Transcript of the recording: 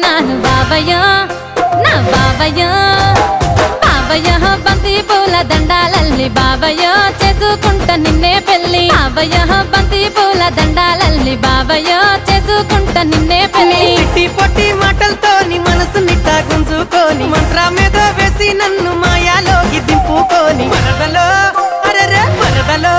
ನಾನು ಬಾಬಯ್ಯ నా బాబయ్య బాబయ్య బంతి పూల దండాలల్లి బాబయ్య చేసుకుంటా నిన్నే పెళ్లి బాబయ్య బంతి పూల దండాలల్లి బాబయ్య చేసుకుంటా నిన్నే పెళ్లి చిట్టి పొట్టి మాటలతోని మనసు నిట్టా గుంజుకొని మంత్రమేదో వేసి నన్ను మాయాలోకి దింపుకొని మరదలో అరెరే మరదలో